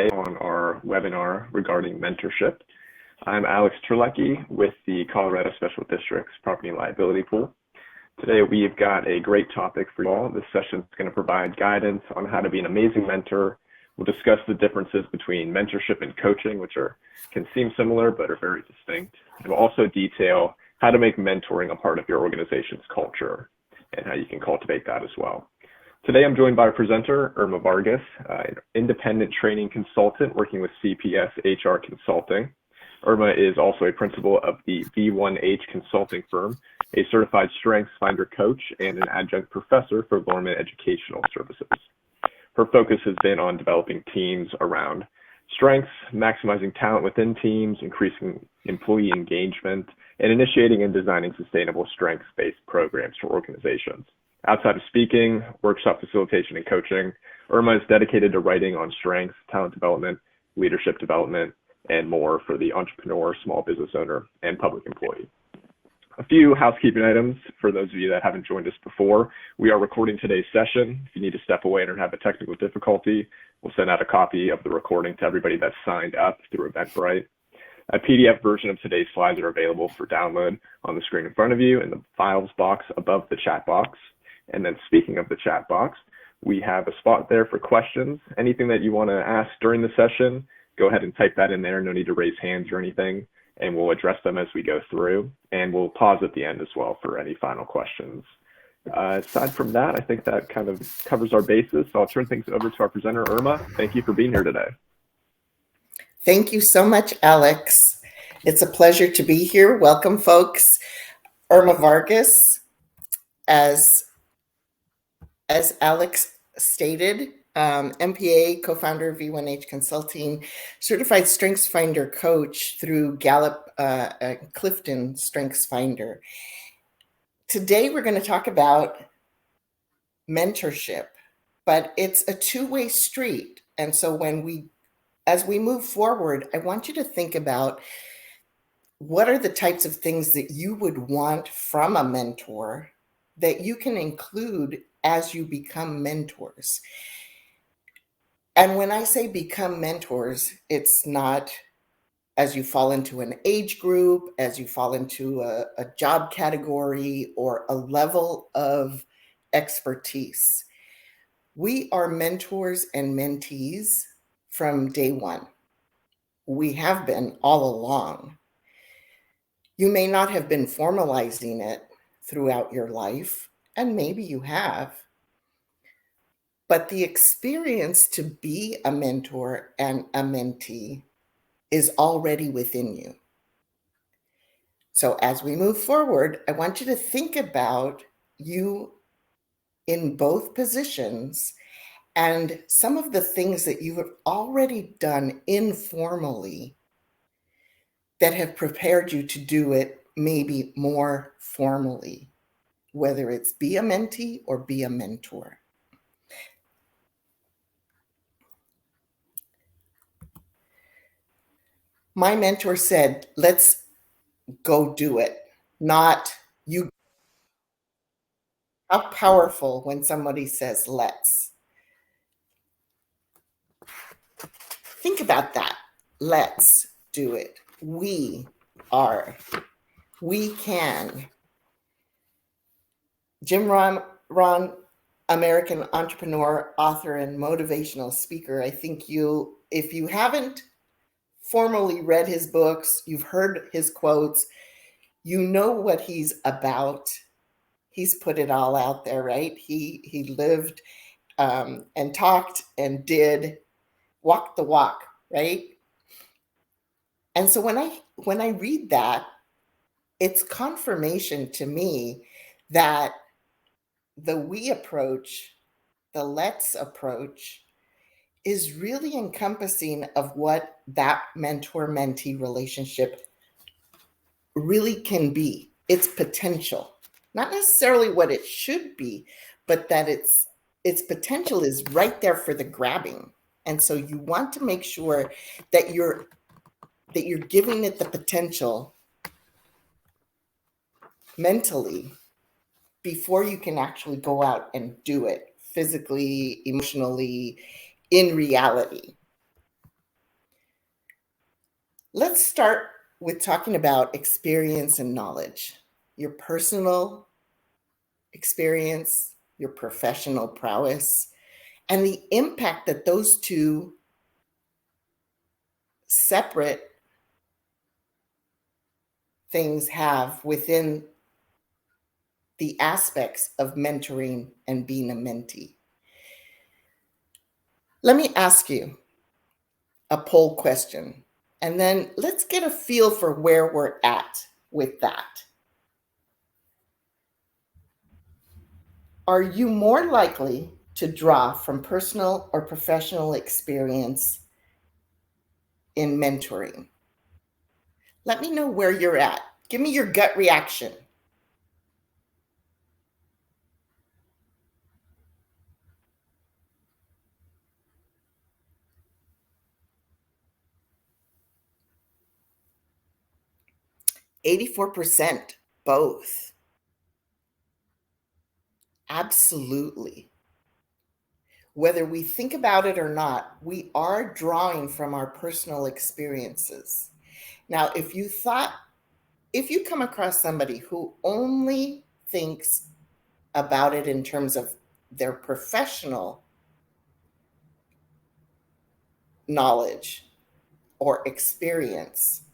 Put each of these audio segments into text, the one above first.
On our webinar regarding mentorship. I'm Alex Terlecki with the Colorado Special District's Property and Liability Pool. Today we've got a great topic for you all. This session is going to provide guidance on how to be an amazing mentor. We'll discuss the differences between mentorship and coaching, which can seem similar but are very distinct. And we'll also detail how to make mentoring a part of your organization's culture and how you can cultivate that as well. Today, I'm joined by our presenter, Irma Vargas, an independent training consultant working with CPS HR Consulting. Irma is also a principal of the V1H consulting firm, a certified strengths finder coach, and an adjunct professor for Lorman Educational Services. Her focus has been on developing teams around strengths, maximizing talent within teams, increasing employee engagement, and initiating and designing sustainable strengths-based programs for organizations. Outside of speaking, workshop facilitation, and coaching, Irma is dedicated to writing on strengths, talent development, leadership development, and more for the entrepreneur, small business owner, and public employee. A few housekeeping items for those of you that haven't joined us before. We are recording today's session. If you need to step away or have a technical difficulty, we'll send out a copy of the recording to everybody that's signed up through Eventbrite. A PDF version of today's slides are available for download on the screen in front of you in the files box above the chat box. And then speaking of the chat box, we have a spot there for questions. Anything that you want to ask during the session, go ahead and type that in there. No need to raise hands or anything, and we'll address them as we go through. And we'll pause at the end as well for any final questions. Aside from that, I think that kind of covers our bases. So I'll turn things over to our presenter, Irma. Thank you for being here today. Thank you so much, Alex. It's a pleasure to be here. Welcome, folks. Irma Vargas, as Alex stated, MPA, co-founder of V1H Consulting, certified strengths finder coach through Gallup Clifton Strengths Finder. Today, we're going to talk about mentorship, but it's a two-way street. And so as we move forward, I want you to think about what are the types of things that you would want from a mentor that you can include as you become mentors. And when I say become mentors, it's not as you fall into an age group, as you fall into a job category or a level of expertise. We are mentors and mentees from day one. We have been all along. You may not have been formalizing it throughout your life, and maybe you have. But the experience to be a mentor and a mentee is already within you. So as we move forward, I want you to think about you in both positions and some of the things that you have already done informally that have prepared you to do it maybe more formally, whether it's be a mentee or be a mentor. My mentor said, let's go do it, not you. How powerful when somebody says, let's. Think about that. Let's do it. We can. Jim Rohn, American entrepreneur, author, and motivational speaker. I think if you haven't formally read his books, you've heard his quotes, you know what he's about. He's put it all out there, right? He lived and talked and walked the walk, right? And so when I read that, it's confirmation to me that the we approach, the let's approach, is really encompassing of what that mentor-mentee relationship really can be, its potential. Not necessarily what it should be, but that its potential is right there for the grabbing. And so you want to make sure that you're giving it the potential mentally before you can actually go out and do it physically, emotionally, in reality. Let's start with talking about experience and knowledge, your personal experience, your professional prowess, and the impact that those two separate things have within the aspects of mentoring and being a mentee. Let me ask you a poll question, and then let's get a feel for where we're at with that. Are you more likely to draw from personal or professional experience in mentoring? Let me know where you're at. Give me your gut reaction. %84 both. Absolutely. Whether we think about it or not, we are drawing from our personal experiences. Now, if you come across somebody who only thinks about it in terms of their professional knowledge or experience,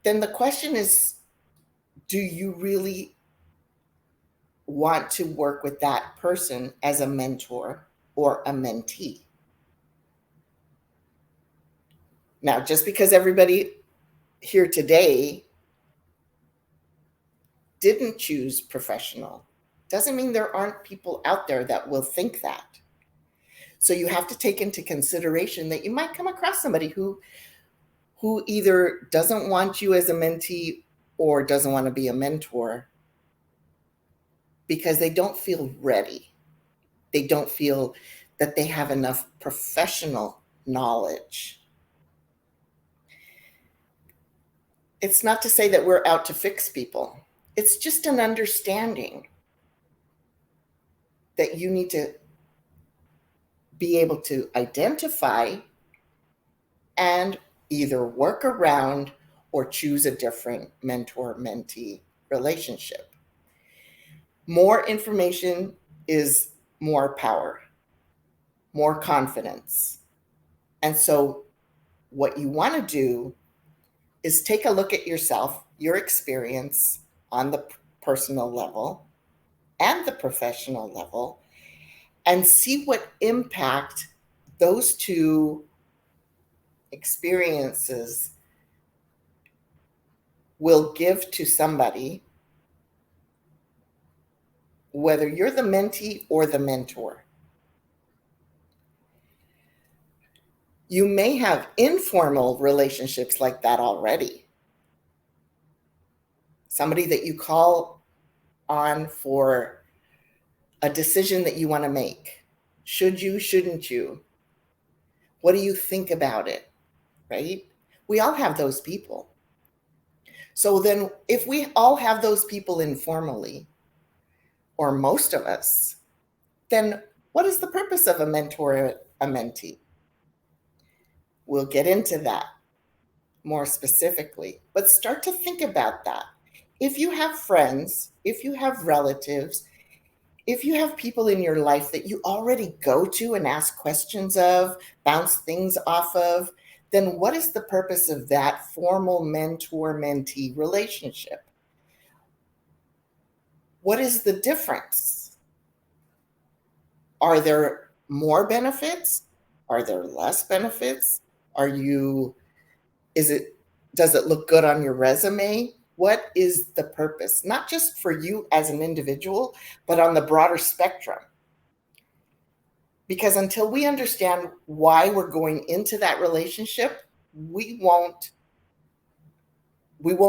then the question is, do you really want to work with that person as a mentor or a mentee? Now, just because everybody here today didn't choose professional doesn't mean there aren't people out there that will think that. So you have to take into consideration that you might come across somebody who either doesn't want you as a mentee or doesn't want to be a mentor because they don't feel ready. They don't feel that they have enough professional knowledge. It's not to say that we're out to fix people. It's just an understanding that you need to be able to identify and either work around or choose a different mentor-mentee relationship. More information is more power, more confidence. And so what you want to do is take a look at yourself, your experience on the personal level and the professional level, and see what impact those two experiences will give to somebody, whether you're the mentee or the mentor. You may have informal relationships like that already. Somebody that you call on for a decision that you want to make. Should you, shouldn't you? What do you think about it? Right? We all have those people. So then if we all have those people informally, or most of us, then what is the purpose of a mentor, a mentee? We'll get into that more specifically, but start to think about that. If you have friends, if you have relatives, if you have people in your life that you already go to and ask questions of, bounce things off of, then what is the purpose of that formal mentor-mentee relationship? What is the difference? Are there more benefits? Are there less benefits? Is it, does it look good on your resume? What is the purpose? Not just for you as an individual, but on the broader spectrum. Because until we understand why we're going into that relationship, we won't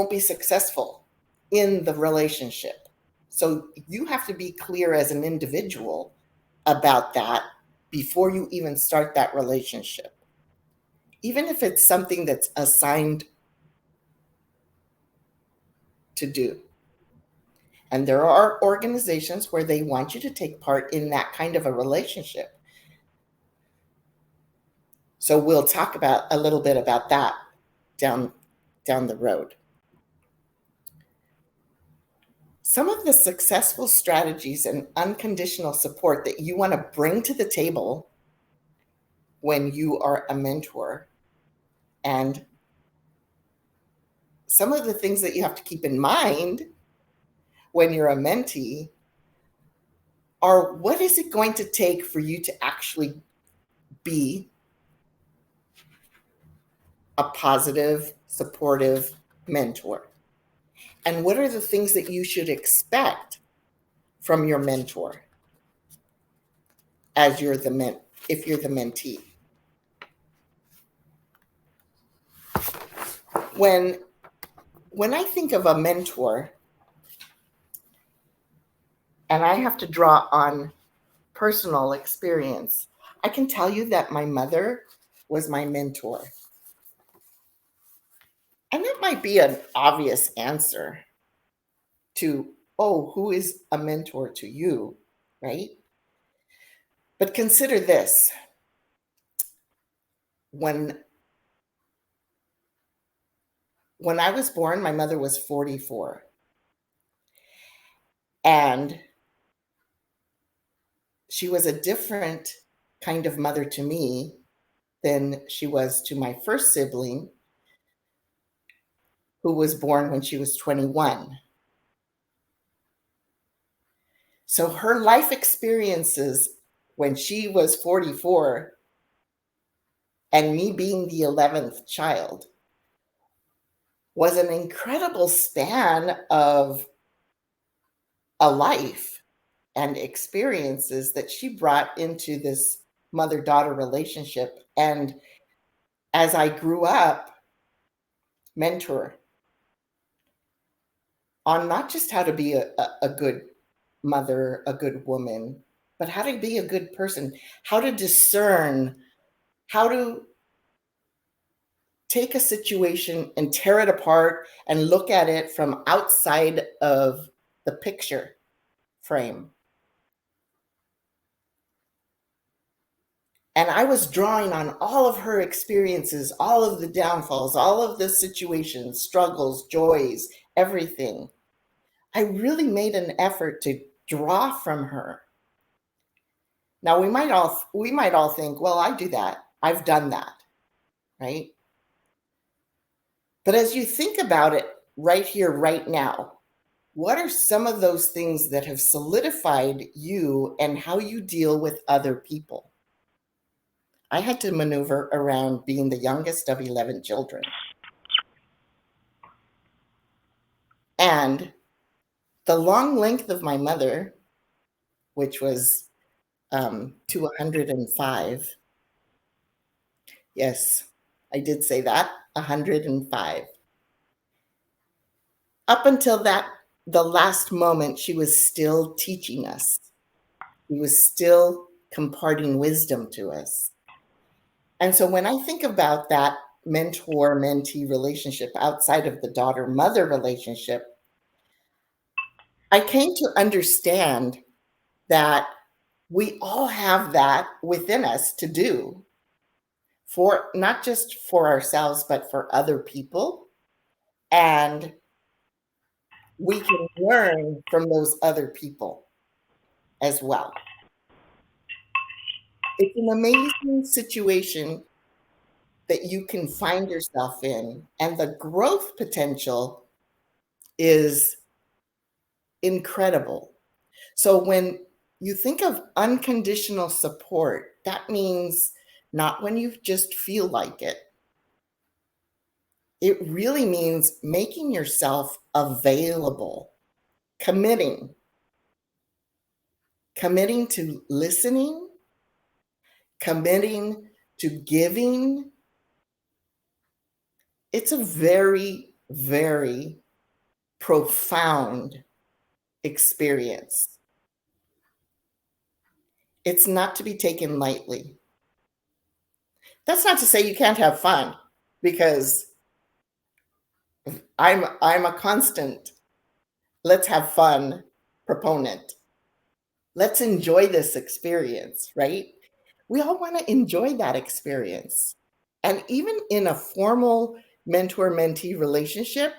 be successful in the relationship. So you have to be clear as an individual about that before you even start that relationship. Even if it's something that's assigned to do. And there are organizations where they want you to take part in that kind of a relationship. So we'll talk about a little bit about that down the road. Some of the successful strategies and unconditional support that you want to bring to the table when you are a mentor, and some of the things that you have to keep in mind when you're a mentee, are what is it going to take for you to actually be a positive, supportive mentor? And what are the things that you should expect from your mentor as if you're the mentee? When I think of a mentor, and I have to draw on personal experience, I can tell you that my mother was my mentor. And that might be an obvious answer to, oh, who is a mentor to you, right? But consider this. When I was born, my mother was 44. And she was a different kind of mother to me than she was to my first sibling, who was born when she was 21. So her life experiences when she was 44 and me being the 11th child was an incredible span of a life and experiences that she brought into this mother-daughter relationship. And as I grew up, mentor on not just how to be a good mother, a good woman, but how to be a good person, how to discern, how to take a situation and tear it apart and look at it from outside of the picture frame. And I was drawing on all of her experiences, all of the downfalls, all of the situations, struggles, joys, everything. I really made an effort to draw from her. Now we might all think, well, I do that. I've done that, right? But as you think about it right here, right now, what are some of those things that have solidified you and how you deal with other people? I had to maneuver around being the youngest of 11 children. And the long length of my mother, which was to 105. Yes, I did say that, 105. Up until the last moment, she was still teaching us. She was still imparting wisdom to us. And so when I think about that mentor-mentee relationship outside of the daughter-mother relationship, I came to understand that we all have that within us to do, for not just for ourselves, but for other people. And we can learn from those other people as well. It's an amazing situation that you can find yourself in, and the growth potential is incredible. So when you think of unconditional support, that means not when you just feel like it. It really means making yourself available, committing to listening, committing to giving. It's a very, very profound experience. It's not to be taken lightly. That's not to say you can't have fun, because I'm a constant let's have fun proponent. Let's enjoy this experience, right? We all want to enjoy that experience. And even in a formal mentor-mentee relationship,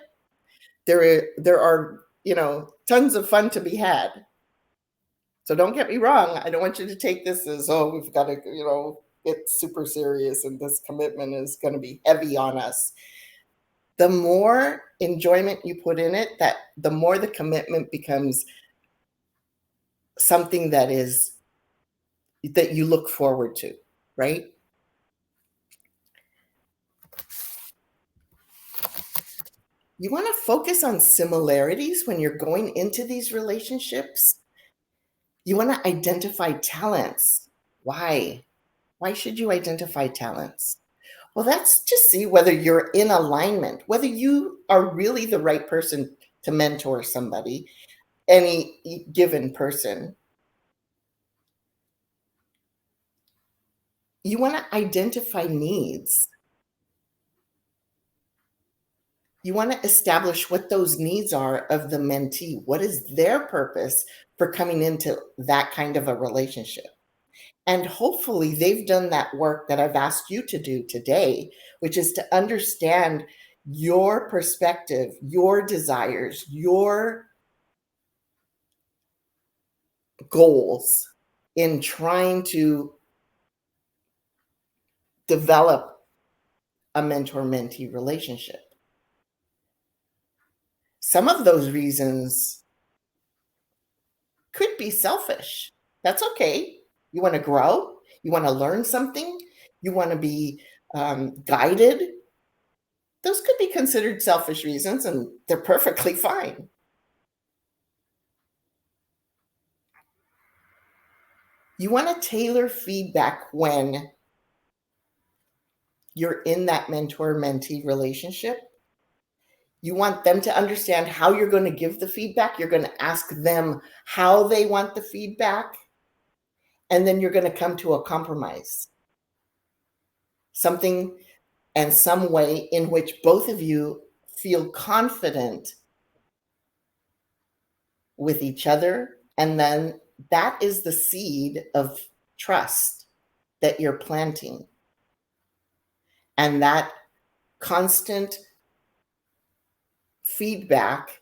there are, tons of fun to be had. So don't get me wrong. I don't want you to take this as, oh, we've got to, get super serious and this commitment is going to be heavy on us. The more enjoyment you put in it, that the more the commitment becomes something that you look forward to, right? You want to focus on similarities when you're going into these relationships. You want to identify talents. Why? Why should you identify talents? Well, that's to see whether you're in alignment, whether you are really the right person to mentor somebody, any given person. You want to identify needs. You want to establish what those needs are of the mentee. What is their purpose for coming into that kind of a relationship? And hopefully they've done that work that I've asked you to do today, which is to understand your perspective, your desires, your goals in trying to develop a mentor-mentee relationship. Some of those reasons could be selfish. That's okay. You want to grow, you want to learn something, you want to be guided. Those could be considered selfish reasons, and they're perfectly fine. You want to tailor feedback when you're in that mentor-mentee relationship. You want them to understand how you're going to give the feedback. You're going to ask them how they want the feedback. And then you're going to come to a compromise. Something and some way in which both of you feel confident with each other. And then that is the seed of trust that you're planting. And that constant feedback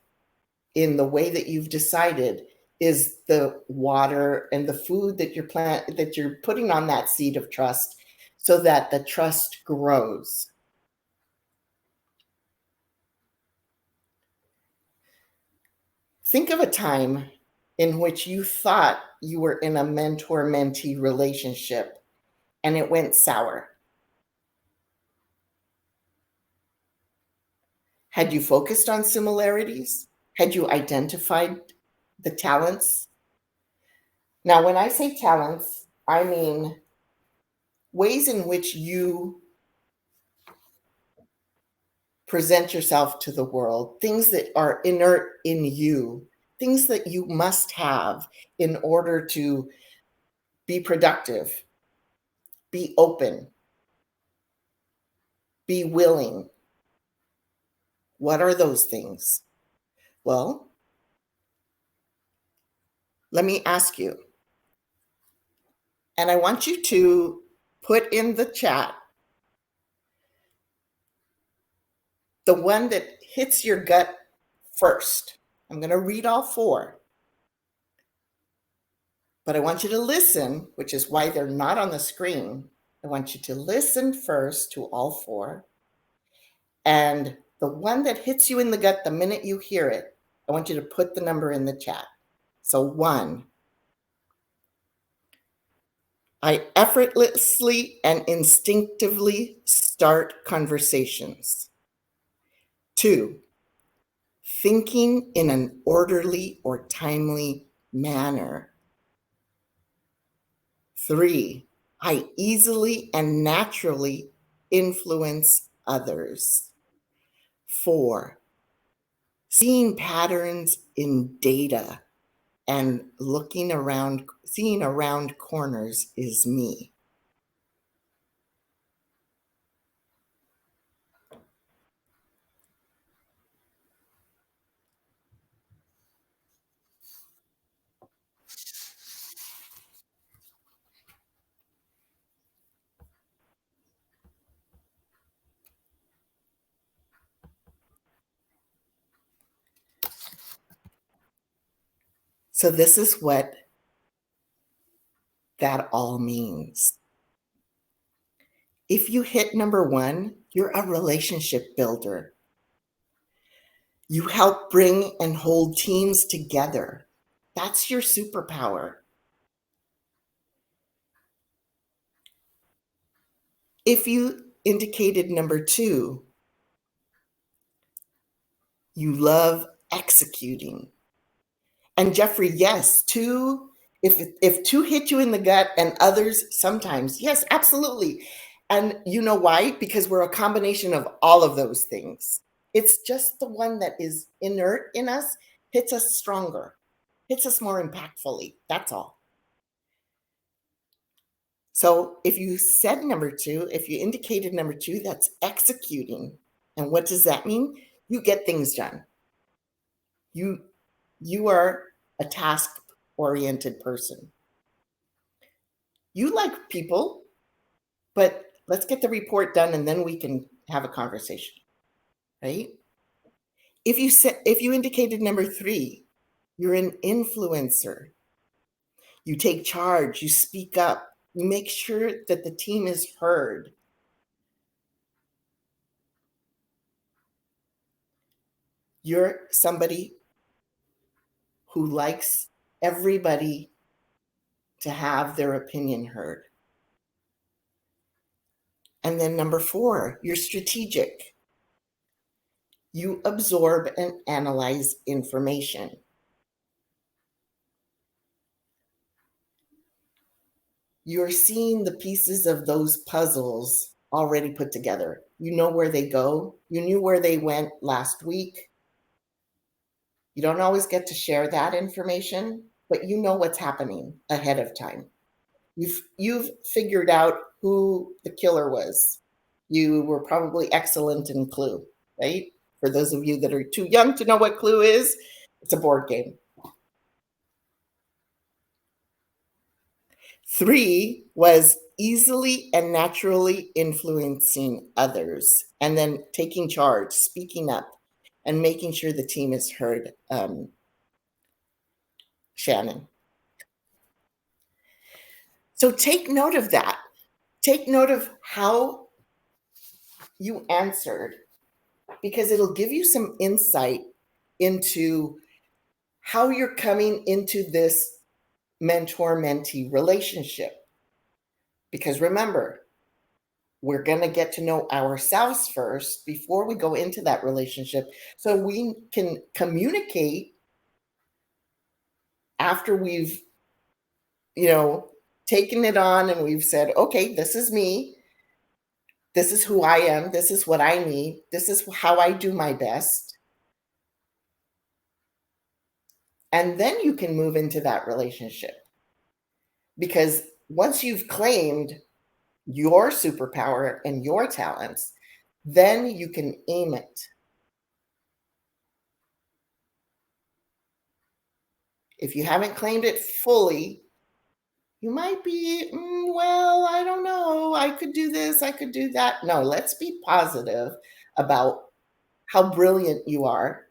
in the way that you've decided is the water and the food that you're putting on that seed of trust so that the trust grows. Think of a time in which you thought you were in a mentor-mentee relationship and it went sour. Had you focused on similarities? Had you identified the talents? Now, when I say talents, I mean ways in which you present yourself to the world, things that are inert in you, things that you must have in order to be productive, be open, be willing. What are those things? Well, let me ask you, and I want you to put in the chat the one that hits your gut first. I'm going to read all four, but I want you to listen, which is why they're not on the screen. I want you to listen first to all four. And the one that hits you in the gut the minute you hear it, I want you to put the number in the chat. So 1, I effortlessly and instinctively start conversations. 2, thinking in an orderly or timely manner. 3, I easily and naturally influence others. 4, seeing patterns in data and seeing around corners is me. So this is what that all means. If you hit number one, you're a relationship builder. You help bring and hold teams together. That's your superpower. If you indicated number two, you love executing. And Jeffrey, yes, two, if two hit you in the gut and others sometimes, yes, absolutely. And you know why? Because we're a combination of all of those things. It's just the one that is inert in us hits us stronger, hits us more impactfully. That's all. So if you said number two, if you indicated number two, that's executing. And what does that mean? You get things done. You are a task-oriented person. You like people, but let's get the report done and then we can have a conversation, right? If you indicated number three, you're an influencer. You take charge, you speak up, you make sure that the team is heard. You're somebody who likes everybody to have their opinion heard. And then number four, you're strategic. You absorb and analyze information. You're seeing the pieces of those puzzles already put together. You know where they go. You knew where they went last week. You don't always get to share that information, but you know what's happening ahead of time. You've figured out who the killer was. You were probably excellent in Clue, right? For those of you that are too young to know what Clue is, it's a board game. Three was easily and naturally influencing others, and then taking charge, speaking up, and making sure the team is heard. Shannon. So take note of that. Take note of how you answered, because it'll give you some insight into how you're coming into this mentor-mentee relationship. Because remember, we're going to get to know ourselves first before we go into that relationship, so we can communicate after we've, taken it on and we've said, okay, this is me. This is who I am. This is what I need. This is how I do my best. And then you can move into that relationship. Because once you've claimed your superpower and your talents, then you can aim it. If you haven't claimed it fully, you might be, well, I don't know. I could do this. I could do that. No, let's be positive about how brilliant you are.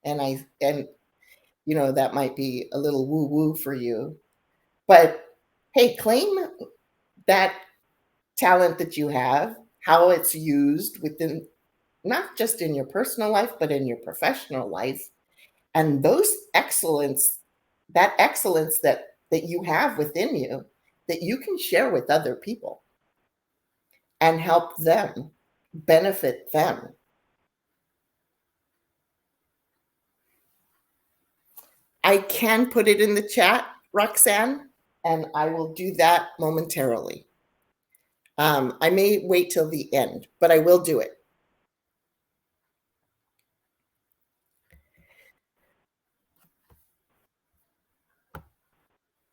And that might be a little woo woo for you, but hey, claim that talent that you have, how it's used within, not just in your personal life, but in your professional life. And that excellence that you have within you, that you can share with other people and help them, benefit them. I can put it in the chat, Roxanne, and I will do that momentarily. I may wait till the end, but I will do it.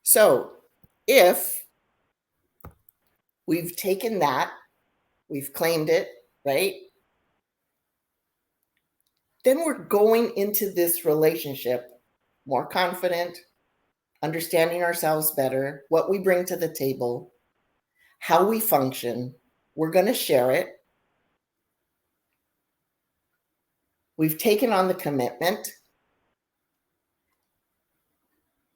So if we've taken that, we've claimed it, right? Then we're going into this relationship more confident, understanding ourselves better, what we bring to the table, how we function. We're going to share it. We've taken on the commitment.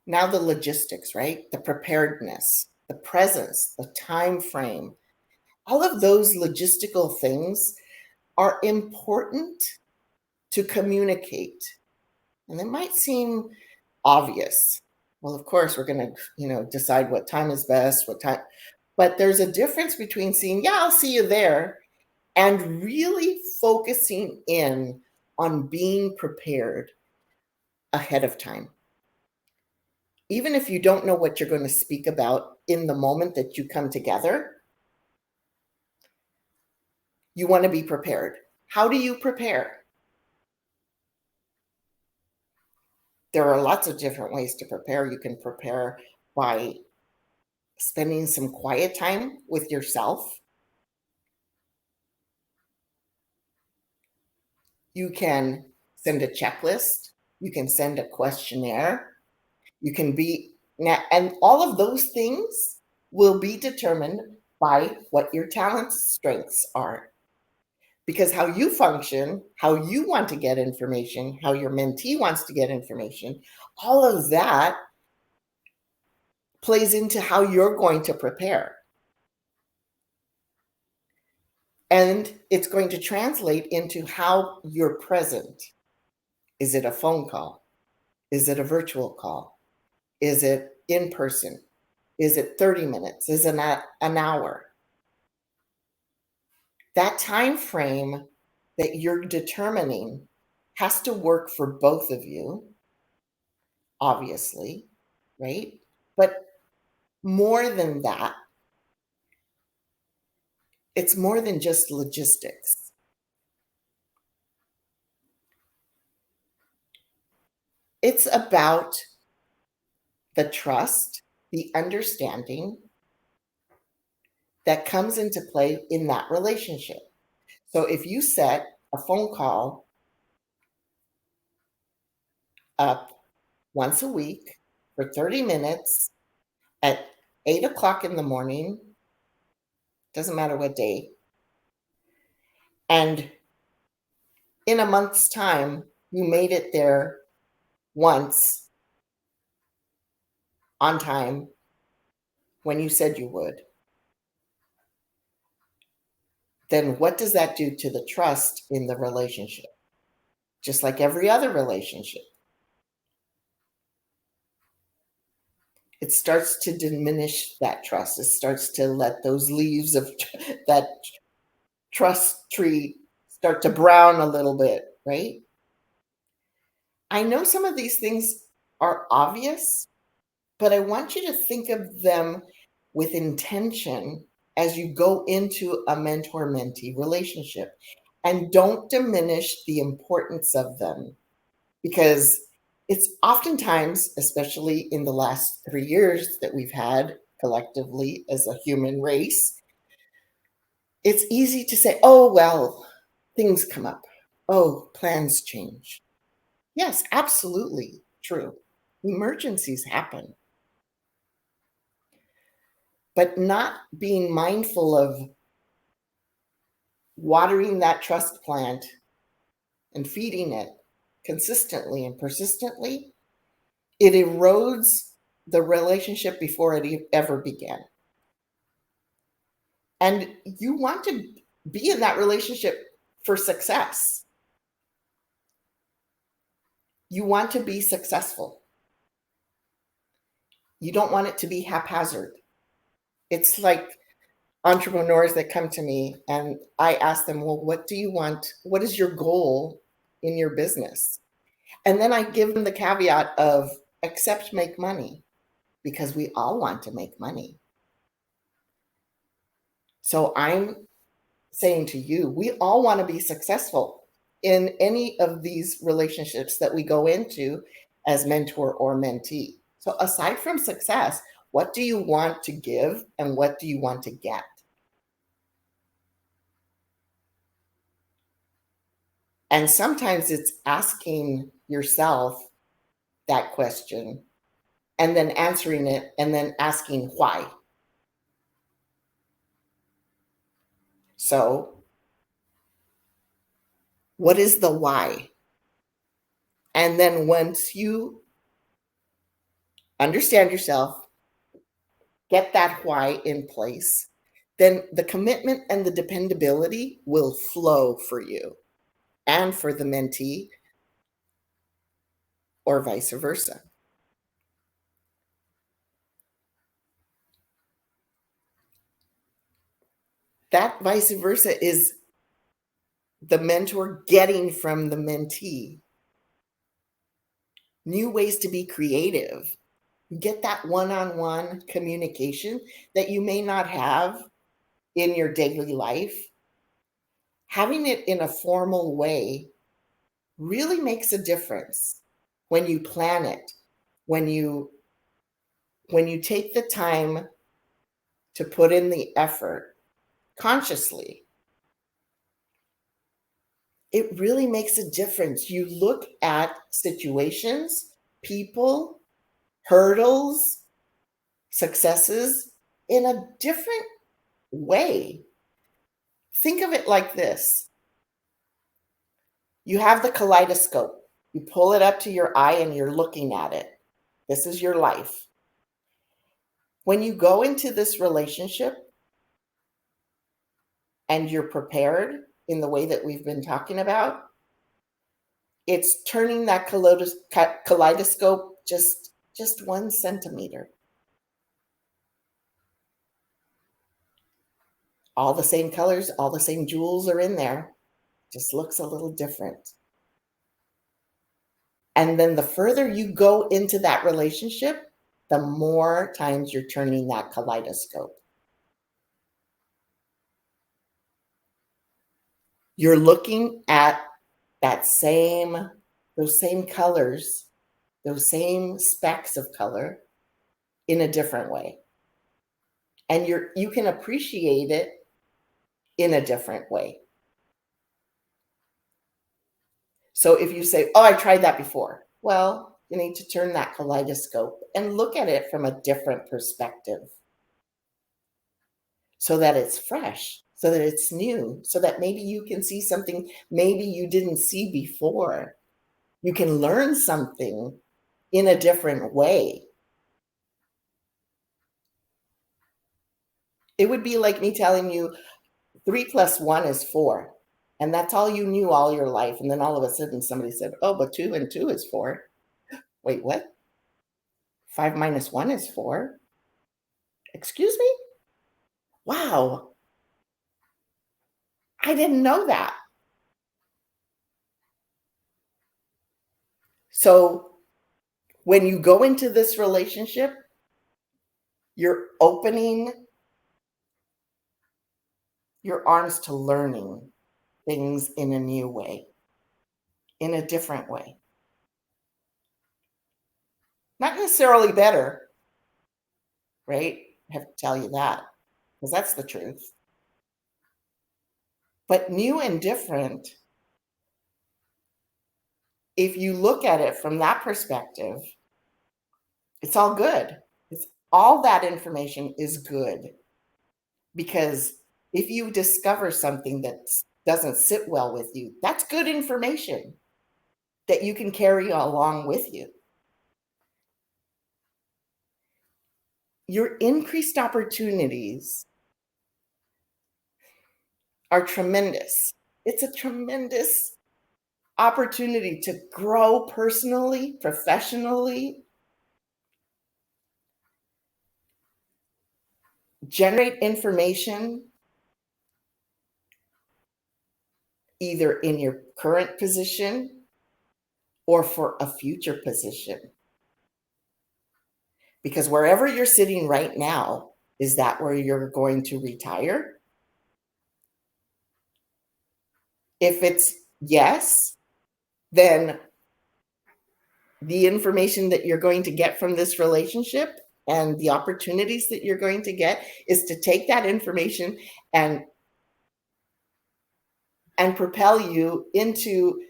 Now the logistics, right? The preparedness, the presence, the time frame, all of those logistical things are important to communicate. And it might seem obvious. Well, of course, we're going to, decide what time is best, what time. But there's a difference between saying, yeah, I'll see you there, and really focusing in on being prepared ahead of time. Even if you don't know what you're going to speak about in the moment that you come together, you want to be prepared. How do you prepare? There are lots of different ways to prepare. You can prepare by spending some quiet time with yourself. You can send a checklist. You can send a questionnaire. You can be, and all of those things will be determined by what your talents, strengths are. Because how you function, how you want to get information, how your mentee wants to get information, all of that plays into how you're going to prepare. And it's going to translate into how you're present. Is it a phone call? Is it a virtual call? Is it in person? Is it 30 minutes? Is it an hour? That time frame that you're determining has to work for both of you, obviously, right? But more than that, it's more than just logistics. It's about the trust, the understanding that comes into play in that relationship. So if you set a phone call up once a week for 30 minutes at 8 o'clock in the morning, doesn't matter what day, and in a month's time, you made it there once on time when you said you would, then what does that do to the trust in the relationship? Just like every other relationship, it starts to diminish that trust. It starts to let those leaves of that trust tree start to brown a little bit, right? I know some of these things are obvious, but I want you to think of them with intention as you go into a mentor-mentee relationship, and don't diminish the importance of them, because it's oftentimes, especially in the last 3 years that we've had collectively as a human race, it's easy to say, oh, well, things come up. Oh, plans change. Yes, absolutely true. Emergencies happen. But not being mindful of watering that trust plant and feeding it consistently and persistently, it erodes the relationship before it ever began. And you want to be in that relationship for success. You want to be successful. You don't want it to be haphazard. It's like entrepreneurs that come to me and I ask them, well, what do you want? What is your goal in your business? And then I give them the caveat of except make money, because we all want to make money. So I'm saying to you, we all want to be successful in any of these relationships that we go into as mentor or mentee. So aside from success, what do you want to give and what do you want to get? And sometimes it's asking yourself that question and then answering it and then asking why. So, what is the why? And then once you understand yourself, get that why in place, then the commitment and the dependability will flow for you and for the mentee, or vice versa. That vice versa is the mentor getting from the mentee new ways to be creative. Get that one-on-one communication that you may not have in your daily life. Having it in a formal way really makes a difference when you plan it, when you take the time to put in the effort consciously. It really makes a difference. You look at situations, people, hurdles, successes in a different way. Think of it like this. You have the kaleidoscope. You pull it up to your eye and you're looking at it. This is your life. When you go into this relationship and you're prepared in the way that we've been talking about, it's turning that kaleidoscope just 1 centimeter. All the same colors, all the same jewels are in there. Just looks a little different. And then the further you go into that relationship, the more times you're turning that kaleidoscope. You're looking at those same colors, those same specks of color in a different way. And you can appreciate it in a different way. So if you say, oh, I tried that before, well, you need to turn that kaleidoscope and look at it from a different perspective so that it's fresh, so that it's new, so that maybe you can see something maybe you didn't see before. You can learn something in a different way. It would be like me telling you 3 + 1 is 4. And that's all you knew all your life. And then all of a sudden somebody said, oh, but 2 and 2 is 4. Wait, what? 5 - 1 is 4. Excuse me? Wow. I didn't know that. So when you go into this relationship, you're opening your arms to learning things in a new way, in a different way. Not necessarily better, right? I have to tell you that because that's the truth. But new and different, if you look at it from that perspective, it's all good. It's all that information is good. Because if you discover something that doesn't sit well with you, that's good information that you can carry along with you. Your increased opportunities are tremendous. It's a tremendous opportunity to grow personally, professionally, generate information either in your current position or for a future position. Because wherever you're sitting right now, is that where you're going to retire? If it's yes, then the information that you're going to get from this relationship and the opportunities that you're going to get is to take that information and propel you into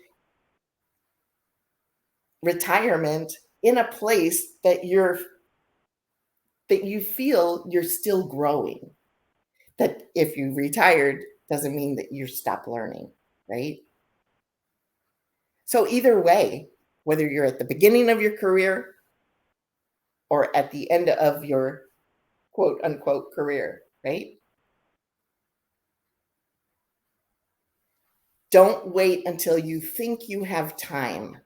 retirement in a place that you feel you're still growing. That if you retired doesn't mean that you stop learning, right? So either way, whether you're at the beginning of your career or at the end of your quote unquote career, right? Don't wait until you think you have time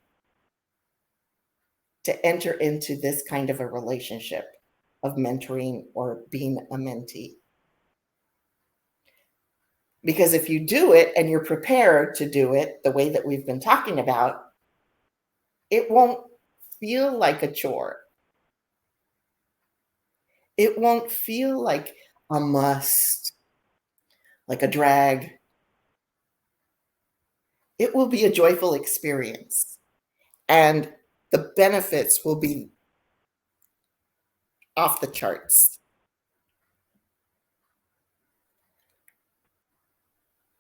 to enter into this kind of a relationship of mentoring or being a mentee. Because if you do it and you're prepared to do it the way that we've been talking about, it won't feel like a chore. It won't feel like a must, like a drag. It will be a joyful experience. And the benefits will be off the charts.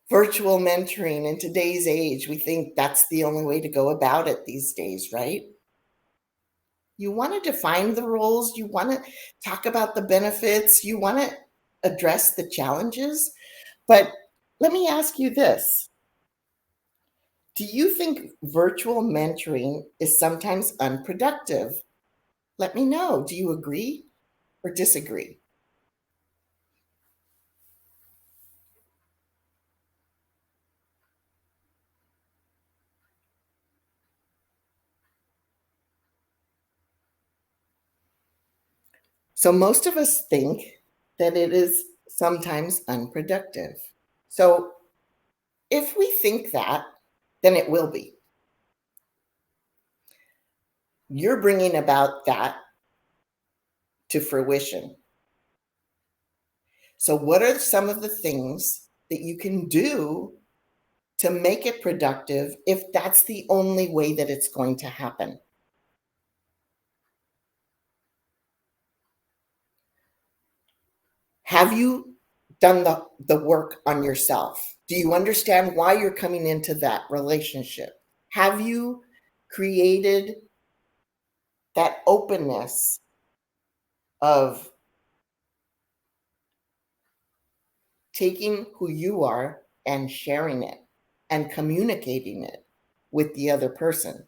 Virtual mentoring in today's age, we think that's the only way to go about it these days, right? You want to define the roles, you want to talk about the benefits, you want to address the challenges. But let me ask you this. Do you think virtual mentoring is sometimes unproductive? Let me know. Do you agree or disagree? So most of us think that it is sometimes unproductive. So if we think that, then it will be. You're bringing about that to fruition. So what are some of the things that you can do to make it productive if that's the only way that it's going to happen? Have you done the work on yourself? Do you understand why you're coming into that relationship? Have you created that openness of taking who you are and sharing it and communicating it with the other person?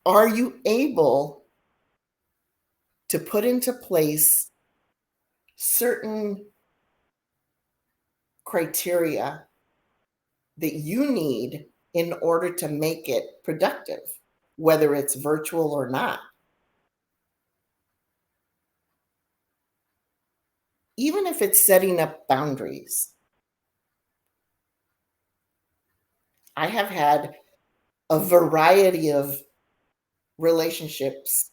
Are you able to put into place certain criteria that you need in order to make it productive, whether it's virtual or not? Even if it's setting up boundaries. I have had a variety of relationships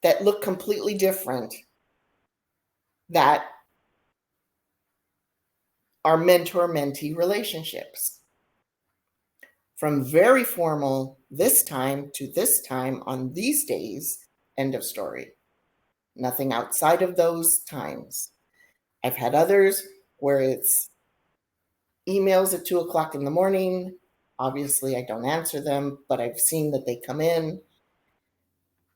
that look completely different that are mentor-mentee relationships. From very formal this time to this time on these days, end of story. Nothing outside of those times. I've had others where it's emails at 2 o'clock in the morning. Obviously, I don't answer them, but I've seen that they come in.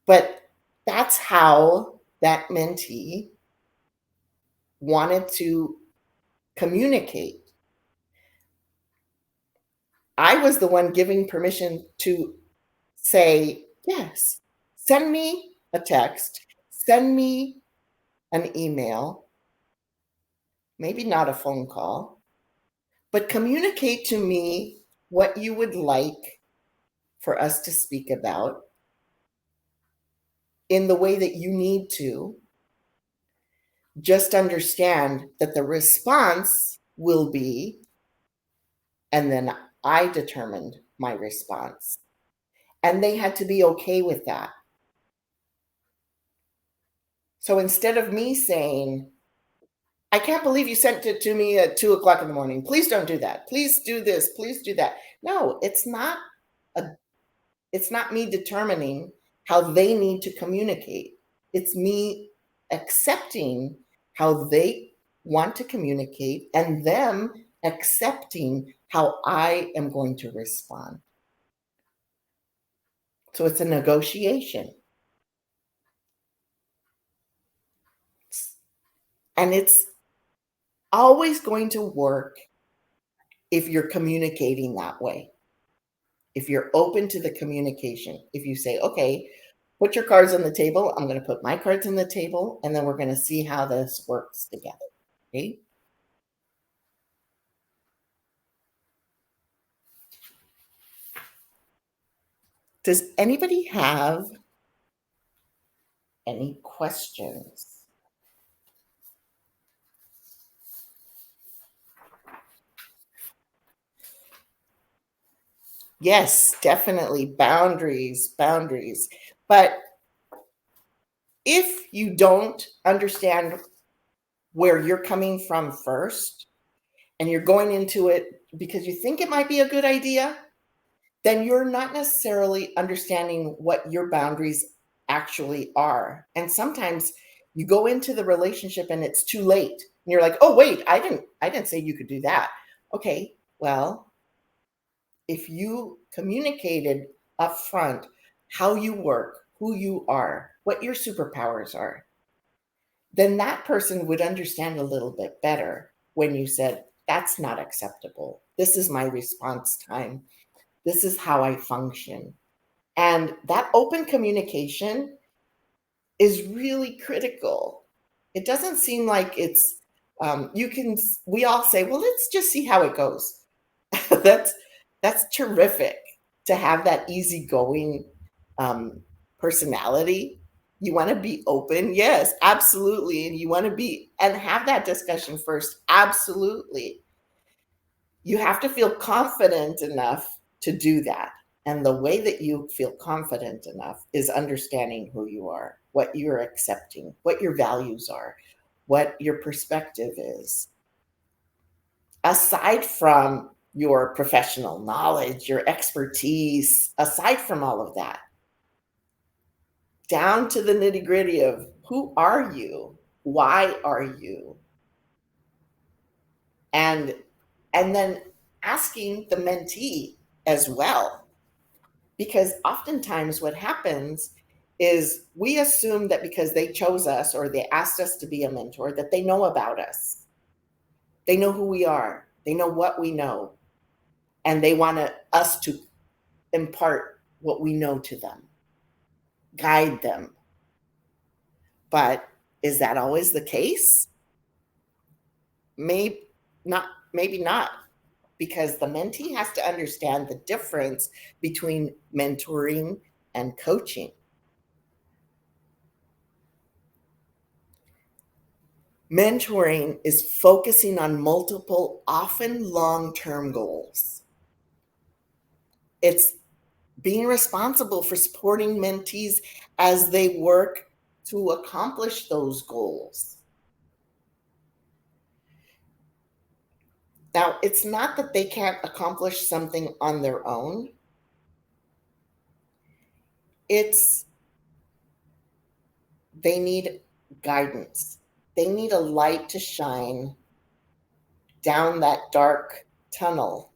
But that's how that mentee wanted to communicate. I was the one giving permission to say, yes, send me a text, send me an email, maybe not a phone call, but communicate to me what you would like for us to speak about in the way that you need to. Just understand that the response will be, and then I determined my response. And they had to be okay with that. So instead of me saying, I can't believe you sent it to me at 2 o'clock in the morning. Please don't do that. Please do this. Please do that. No, it's not me determining how they need to communicate. It's me accepting how they want to communicate and them accepting how I am going to respond. So it's a negotiation. And it's always going to work if you're communicating that way. If you're open to the communication, if you say, okay, put your cards on the table, I'm going to put my cards on the table, and then we're going to see how this works together. Okay. Does anybody have any questions? Yes, definitely. Boundaries, boundaries. But if you don't understand where you're coming from first, and you're going into it because you think it might be a good idea, then you're not necessarily understanding what your boundaries actually are. And sometimes you go into the relationship and it's too late. And you're like, "Oh, wait, I didn't say you could do that." Okay, well, if you communicated upfront how you work, who you are, what your superpowers are, then that person would understand a little bit better when you said, "That's not acceptable. This is my response time. This is how I function." And that open communication is really critical. It doesn't seem like it's, we all say, well, let's just see how it goes. that's, that's terrific to have that easygoing um, personality. You want to be open. Yes, absolutely. And you want to be, and have that discussion first. Absolutely. You have to feel confident enough to do that. And the way that you feel confident enough is understanding who you are, what you're accepting, what your values are, what your perspective is. Aside from your professional knowledge, your expertise, aside from all of that, down to the nitty gritty of who are you? Why are you? And and then asking the mentee as well. Because oftentimes what happens is we assume that because they chose us or they asked us to be a mentor, that they know about us. They know who we are. They know what we know. And they want us to impart what we know to them, guide them. But is that always the case? Maybe not, maybe not, because the mentee has to understand the difference between mentoring and coaching. Mentoring is focusing on multiple, often long-term goals. It's being responsible for supporting mentees as they work to accomplish those goals. Now, it's not that they can't accomplish something on their own. It's they need guidance. They need a light to shine down that dark tunnel.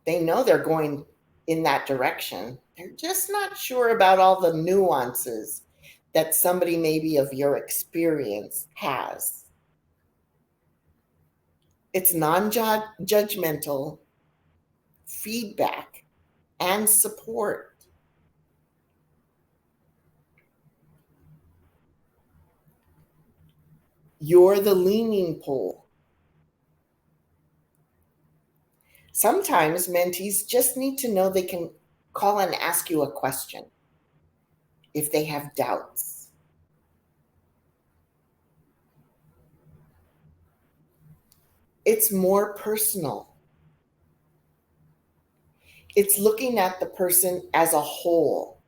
They know they're going in that direction. They're just not sure about all the nuances that somebody maybe of your experience has. It's non-judgmental feedback and support. You're the leaning pole. Sometimes mentees just need to know they can call and ask you a question if they have doubts. It's more personal. It's looking at the person as a whole,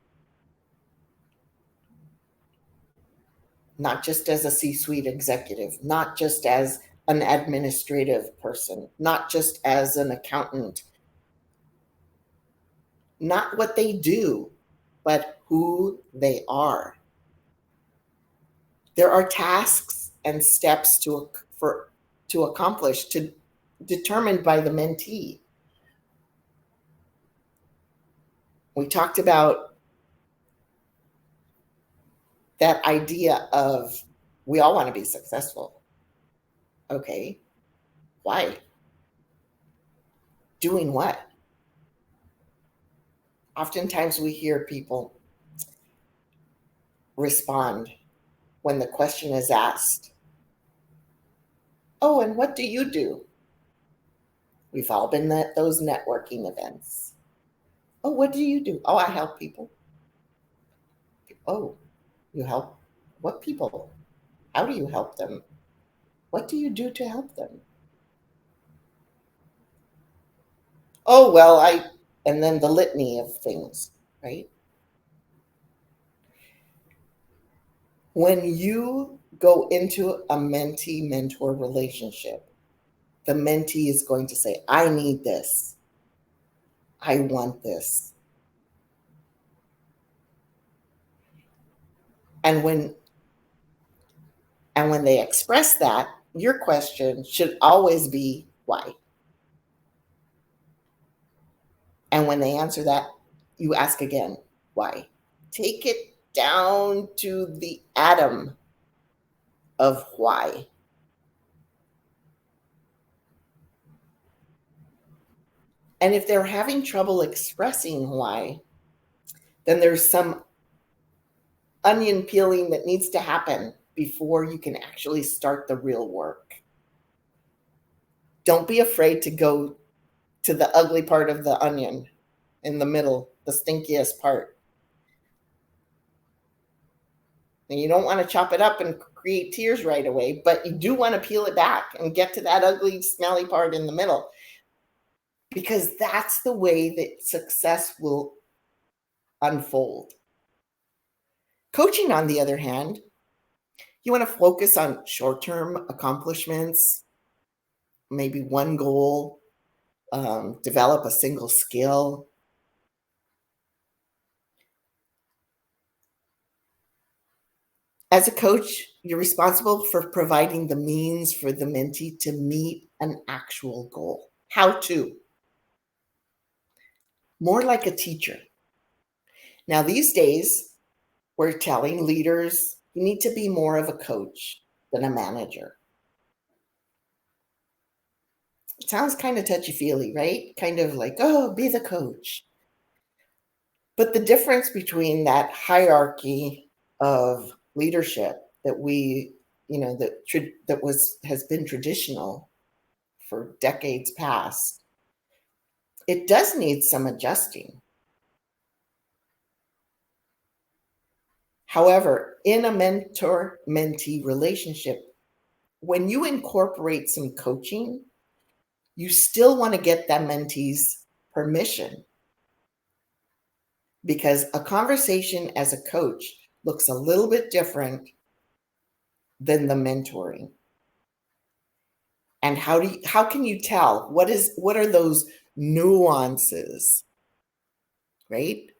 not just as a C-suite executive, not just as an administrative person, not just as an accountant, not what they do, but who they are. There are tasks and steps to accomplish, determined by the mentee. We talked about that idea of we all want to be successful. Okay, why? Doing what? Oftentimes we hear people respond when the question is asked, "Oh, and what do you do?" We've all been at those networking events. "Oh, what do you do?" "Oh, I help people." "Oh, you help what people? How do you help them? What do you do to help them?" "Oh, well, and then the litany of things, right? When you go into a mentee mentor relationship, the mentee is going to say, "I need this. I want this." And when they express that, your question should always be why. And when they answer that, you ask again, why? Take it down to the atom of why. And if they're having trouble expressing why, then there's some onion peeling that needs to happen before you can actually start the real work. Don't be afraid to go to the ugly part of the onion in the middle, the stinkiest part. And you don't want to chop it up and create tears right away, but you do want to peel it back and get to that ugly, smelly part in the middle, because that's the way that success will unfold. Coaching, on the other hand, you want to focus on short-term accomplishments, maybe one goal, develop a single skill. As a coach, you're responsible for providing the means for the mentee to meet an actual goal. How to? More like a teacher. Now, these days, we're telling leaders you need to be more of a coach than a manager. It sounds kind of touchy-feely, right? Kind of like, oh, be the coach. But the difference between that hierarchy of leadership that has been traditional for decades past, it does need some adjusting. However, in a mentor-mentee relationship, when you incorporate some coaching, you still want to get that mentee's permission, because a conversation as a coach looks a little bit different than the mentoring. And how can you tell what are those nuances, right?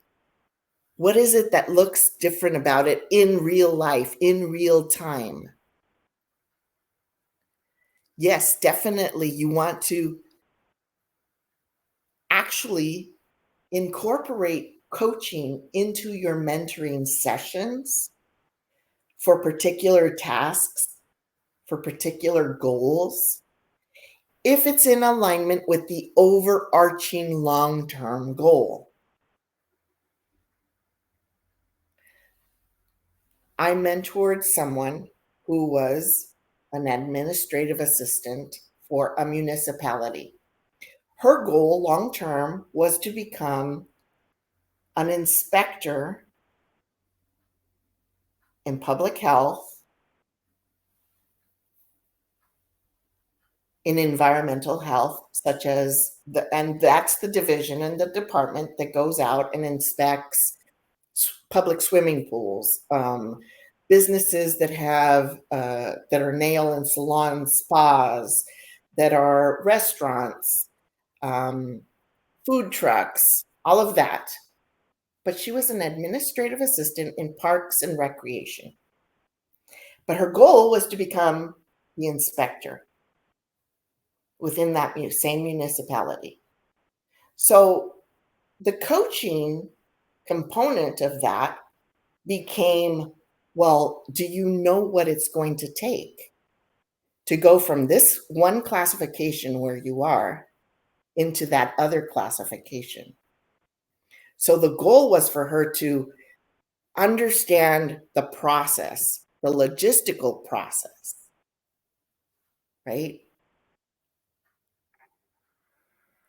What is it that looks different about it in real life, in real time? Yes, definitely you want to actually incorporate coaching into your mentoring sessions for particular tasks, for particular goals, if it's in alignment with the overarching long-term goal. I mentored someone who was an administrative assistant for a municipality. Her goal long-term was to become an inspector in public health, in environmental health, such as and that's the division and the department that goes out and inspects public swimming pools, businesses that have that are nail and salon spas, that are restaurants, food trucks, all of that. But she was an administrative assistant in parks and recreation. But her goal was to become the inspector within that same municipality. So the coaching component of that became, well, do you know what it's going to take to go from this one classification where you are into that other classification? So the goal was for her to understand the process, the logistical process, right?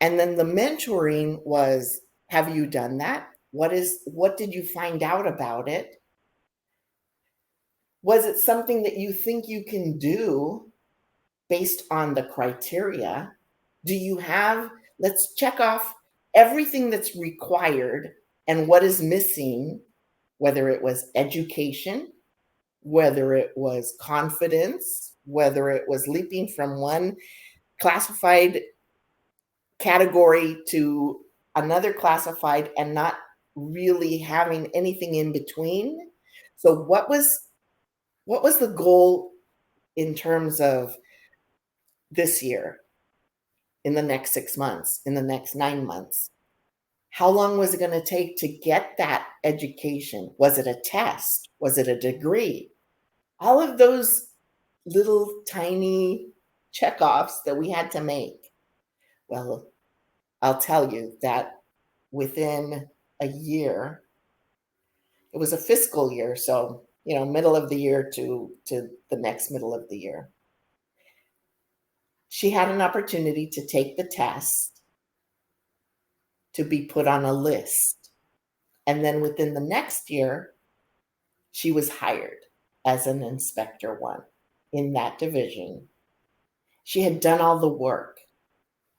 And then the mentoring was, have you done that? What did you find out about it? Was it something that you think you can do based on the criteria? Do you have, let's check off everything that's required and what is missing, whether it was education, whether it was confidence, whether it was leaping from one classified category to another classified and not really having anything in between. So what was the goal in terms of this year, in the next 6 months, in the next 9 months? How long was it going to take to get that education? Was it a test? Was it a degree? All of those little tiny checkoffs that we had to make. Well, I'll tell you that within a year, it was a fiscal year, so middle of the year to the next middle of the year, she had an opportunity to take the test, to be put on a list. And then within the next year, she was hired as an inspector one in that division. She had done all the work.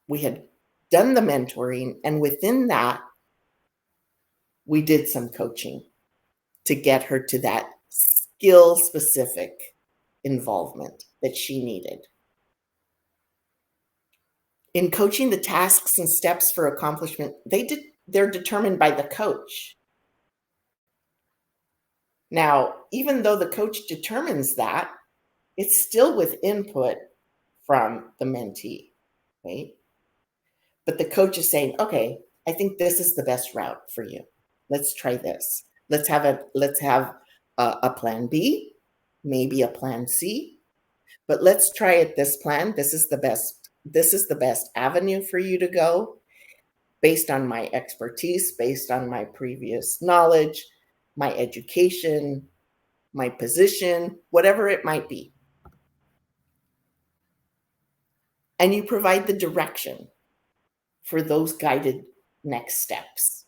We had done the mentoring, and within that, we did some coaching to get her to that skill specific involvement that she needed. In coaching, the tasks and steps for accomplishment, they're determined by the coach. Now, even though the coach determines that, it's still with input from the mentee, right? But the coach is saying, okay, I think this is the best route for you. Let's try this. Let's have a plan B, maybe a plan C, but let's try it this plan. This is the best avenue for you to go based on my expertise, based on my previous knowledge, my education, my position, whatever it might be. And you provide the direction for those guided next steps.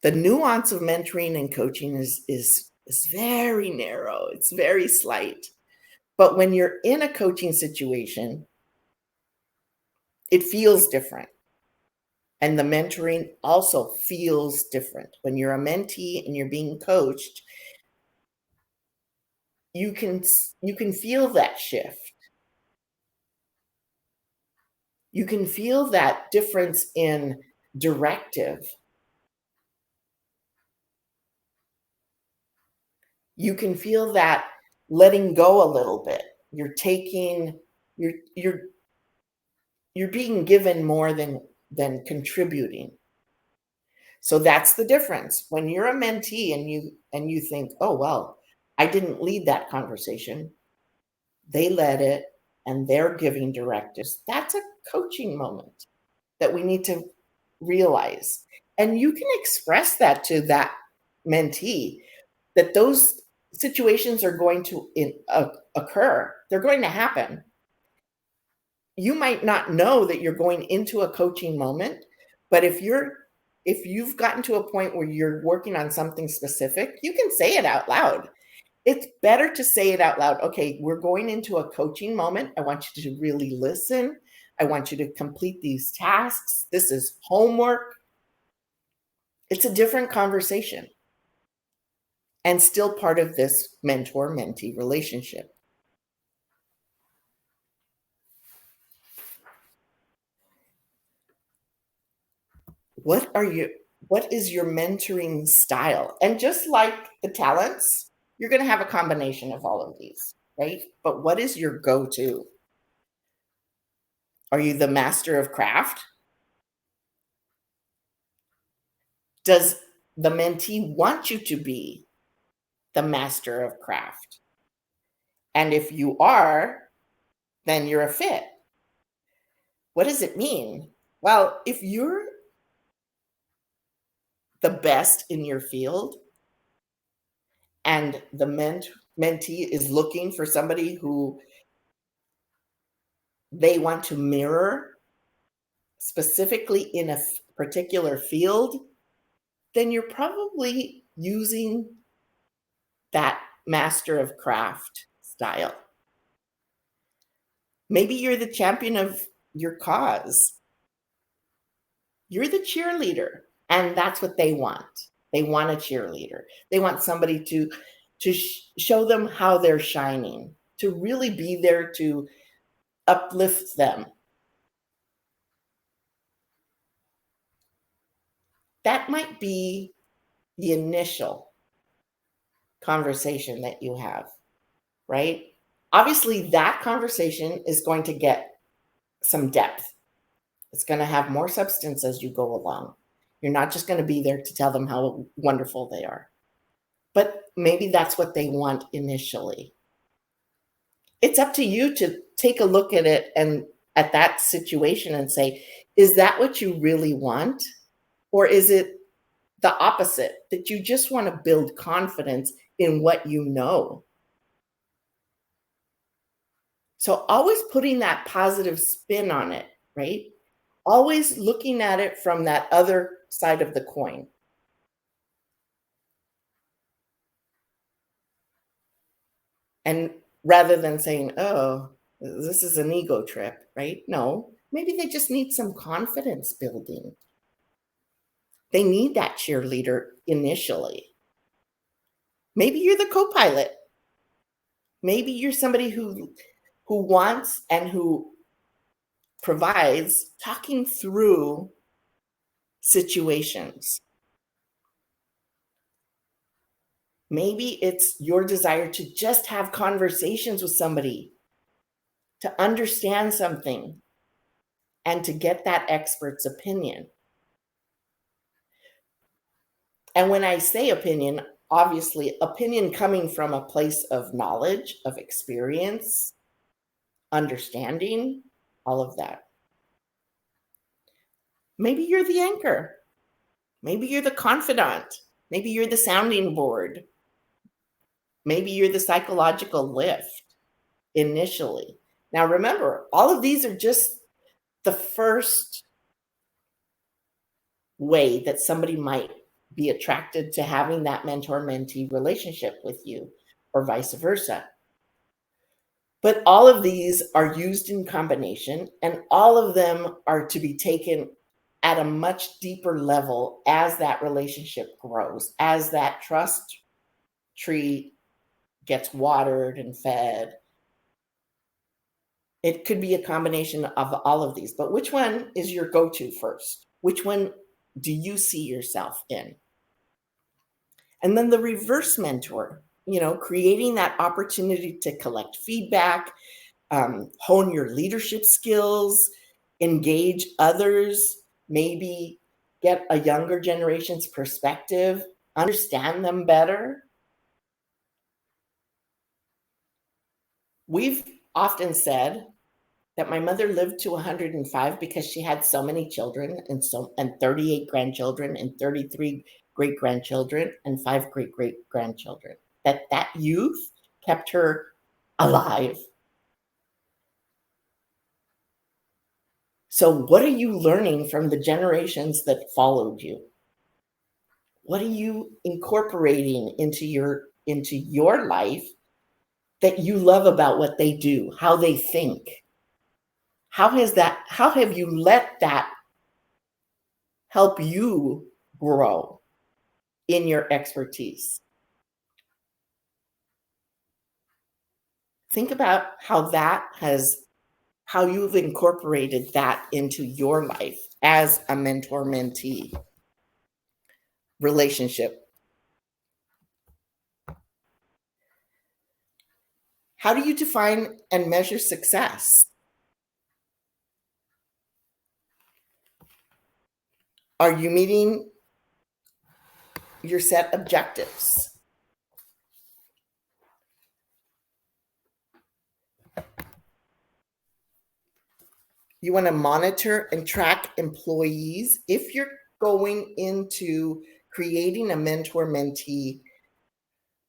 The nuance of mentoring and coaching is very narrow. It's very slight. But when you're in a coaching situation, it feels different. And the mentoring also feels different. When you're a mentee and you're being coached, you can feel that shift. You can feel that difference in directive. You can feel that letting go a little bit. You're being given more than contributing. So that's the difference. When you're a mentee and you think, oh well, I didn't lead that conversation. They led it and they're giving directives. That's a coaching moment that we need to realize. And you can express that to that mentee, that those situations are going to occur. They're going to happen. You might not know that you're going into a coaching moment, but if you've gotten to a point where you're working on something specific, you can say it out loud. It's better to say it out loud. Okay, we're going into a coaching moment. I want you to really listen. I want you to complete these tasks. This is homework. It's a different conversation and still part of this mentor-mentee relationship. What is your mentoring style? And just like the talents, you're going to have a combination of all of these, right? But what is your go-to? Are you the master of craft? Does the mentee want you to be the master of craft? And if you are, then you're a fit. What does it mean? Well, if you're the best in your field, and the mentee is looking for somebody who they want to mirror specifically in a particular field, then you're probably using that master of craft style. Maybe you're the champion of your cause. You're the cheerleader, and that's what they want. They want a cheerleader. They want somebody to show them how they're shining, to really be there to uplift them. That might be the initial conversation that you have, right? Obviously, that conversation is going to get some depth. It's going to have more substance as you go along. You're not just going to be there to tell them how wonderful they are. But maybe that's what they want initially. It's up to you to take a look at it and at that situation and say, is that what you really want? Or is it the opposite, that you just want to build confidence in what you know? So always putting that positive spin on it, right? Always looking at it from that other side of the coin. And rather than saying, oh, this is an ego trip, right? No, maybe they just need some confidence building. They need that cheerleader initially. Maybe you're the co-pilot. Maybe you're somebody who wants and who provides talking through situations. Maybe it's your desire to just have conversations with somebody, to understand something, and to get that expert's opinion. And when I say opinion, obviously, opinion coming from a place of knowledge, of experience, understanding, all of that. Maybe you're the anchor. Maybe you're the confidant. Maybe you're the sounding board. Maybe you're the psychological lift initially. Now, remember, all of these are just the first way that somebody might be attracted to having that mentor-mentee relationship with you, or vice versa. But all of these are used in combination, and all of them are to be taken at a much deeper level as that relationship grows, as that trust tree gets watered and fed. It could be a combination of all of these, but which one is your go-to first? Which one do you see yourself in? And then the reverse mentor, creating that opportunity to collect feedback, hone your leadership skills, engage others, maybe get a younger generation's perspective, understand them better. We've often said that my mother lived to 105 because she had so many children and 38 grandchildren and 33 great-grandchildren and 5 great-great-grandchildren, that youth kept her alive. So what are you learning from the generations that followed you? What are you incorporating into your life that you love about what they do, how they think? How have you let that help you grow in your expertise? Think about how you've incorporated that into your life as a mentor-mentee relationship. How do you define and measure success? Are you meeting your set objectives? You want to monitor and track employees. If you're going into creating a mentor-mentee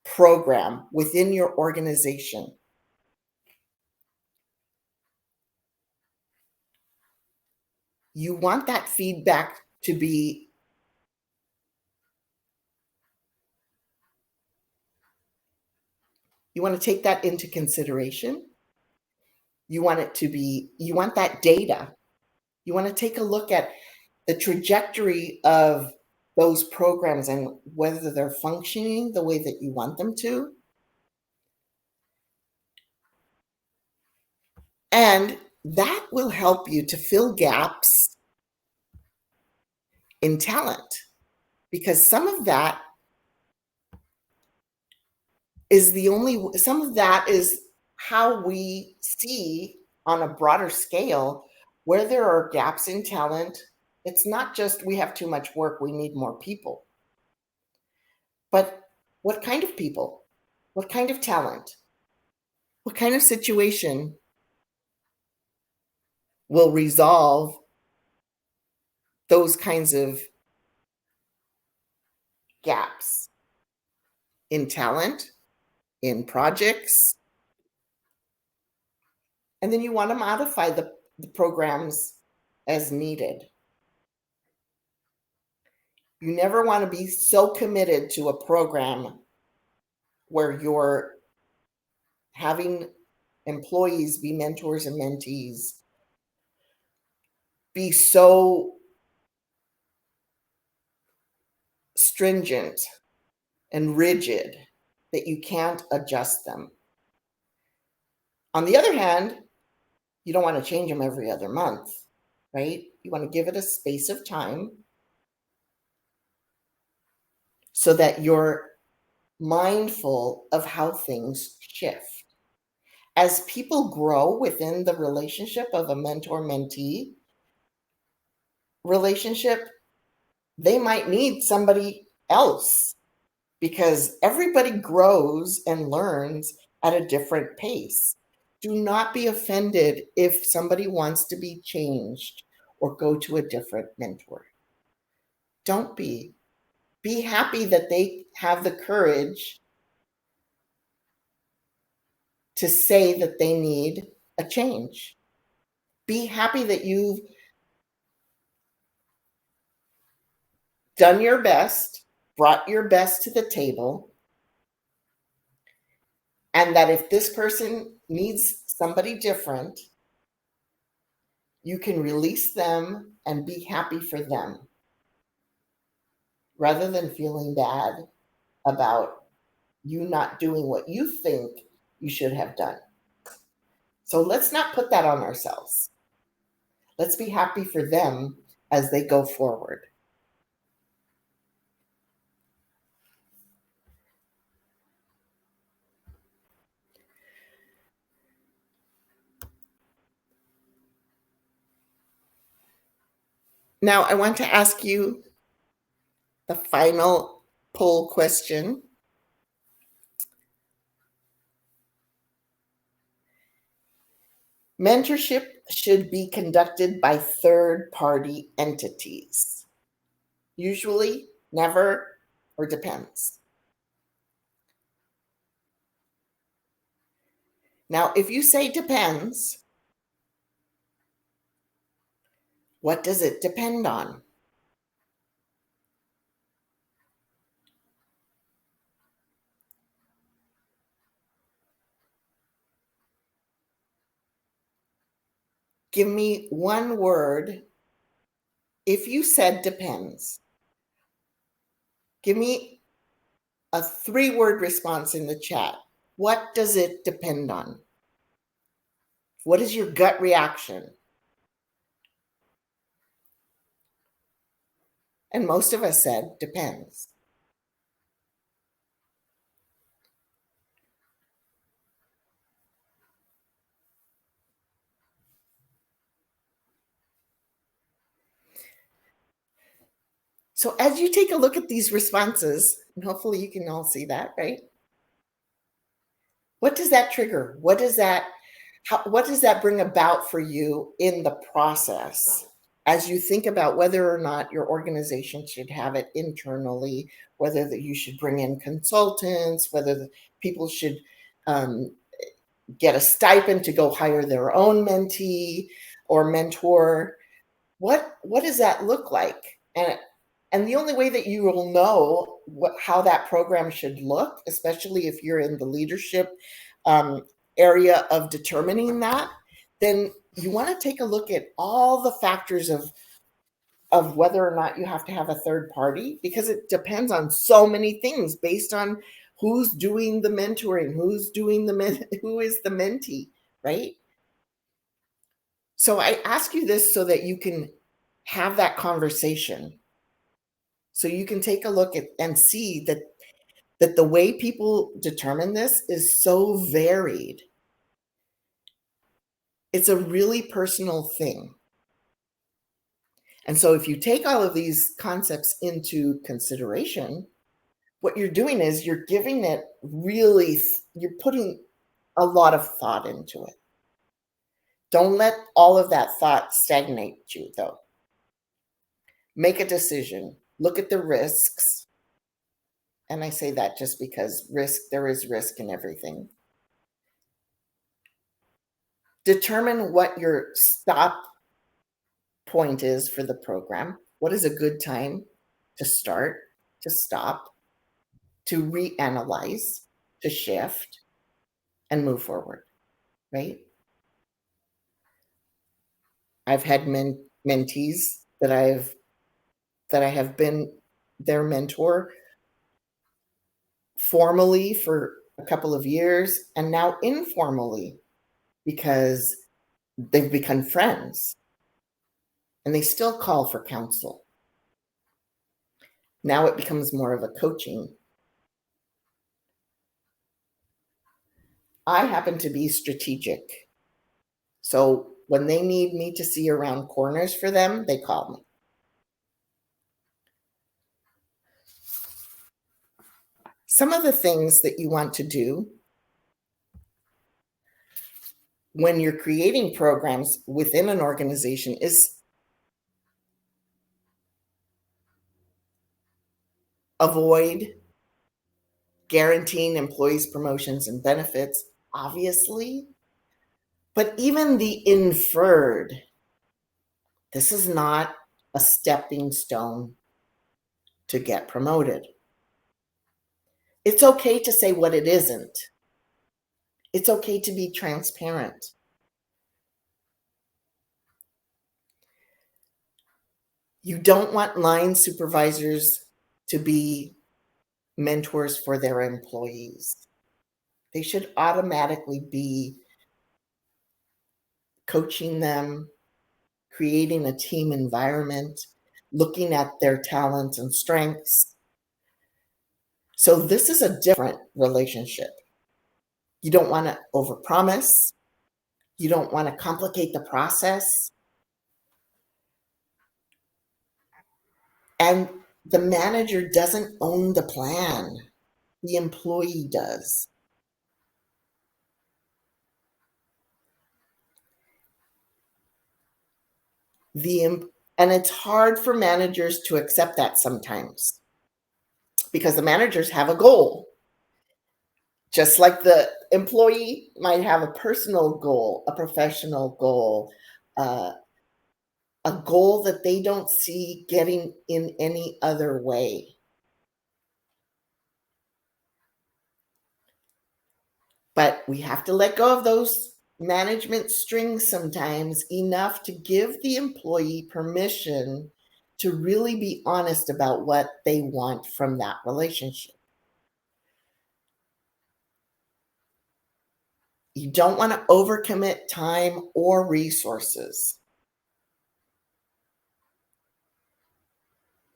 program within your organization. You want that feedback to be you want to take that into consideration. You want that data. You want to take a look at the trajectory of those programs and whether they're functioning the way that you want them to. And that will help you to fill gaps in talent, because some of that is how we see on a broader scale where there are gaps in talent. It's not just we have too much work, we need more people. But what kind of people? What kind of talent? What kind of situation will resolve those kinds of gaps in talent, in projects? And then you want to modify the programs as needed. You never want to be so committed to a program where you're having employees be mentors and mentees, be so stringent and rigid that you can't adjust them. On the other hand, you don't want to change them every other month, right? You want to give it a space of time so that you're mindful of how things shift. As people grow within the relationship of a mentor-mentee relationship, they might need somebody else, because everybody grows and learns at a different pace. Do not be offended if somebody wants to be changed or go to a different mentor. Don't be. Be happy that they have the courage to say that they need a change. Be happy that you've done your best, brought your best to the table, and that if this person needs somebody different, you can release them and be happy for them, rather than feeling bad about you not doing what you think you should have done. So let's not put that on ourselves. Let's be happy for them as they go forward. Now, I want to ask you the final poll question. Mentorship should be conducted by third-party entities. Usually, never, or depends. Now, if you say depends, what does it depend on? Give me one word. If you said depends, give me a 3-word response in the chat. What does it depend on? What is your gut reaction? And most of us said depends. So as you take a look at these responses, and hopefully you can all see that, right? What does that trigger? What does that bring about for you in the process? as you think about whether or not your organization should have it internally, whether that you should bring in consultants, whether the people should get a stipend to go hire their own mentee or mentor, what does that look like? And the only way that you will know how that program should look, especially if you're in the leadership area of determining that, then you want to take a look at all the factors of whether or not you have to have a third party, because it depends on so many things based on who's doing the mentoring, who is the mentee, right? So I ask you this so that you can have that conversation. So you can take a look at and see that the way people determine this is so varied. It's a really personal thing. And so if you take all of these concepts into consideration, what you're doing is you're giving it you're putting a lot of thought into it. Don't let all of that thought stagnate you, though. Make a decision. Look at the risks. And I say that just because there is risk in everything. Determine what your stop point is for the program. What is a good time to start, to stop, to reanalyze, to shift, and move forward, right? I've had mentees that I have been their mentor formally for a couple of years, and now informally, because they've become friends and they still call for counsel. Now it becomes more of a coaching. I happen to be strategic. So when they need me to see around corners for them, they call me. Some of the things that you want to do when you're creating programs within an organization is avoid guaranteeing employees promotions and benefits, obviously, but even the inferred. This is not a stepping stone to get promoted. It's okay to say what it isn't. It's okay to be transparent. You don't want line supervisors to be mentors for their employees. They should automatically be coaching them, creating a team environment, looking at their talents and strengths. So this is a different relationship. You don't want to overpromise. You don't want to complicate the process. And the manager doesn't own the plan. The employee does. And it's hard for managers to accept that sometimes, because the managers have a goal. Just like the employee might have a personal goal, a professional goal, a goal that they don't see getting in any other way. But we have to let go of those management strings sometimes, enough to give the employee permission to really be honest about what they want from that relationship. You don't want to overcommit time or resources,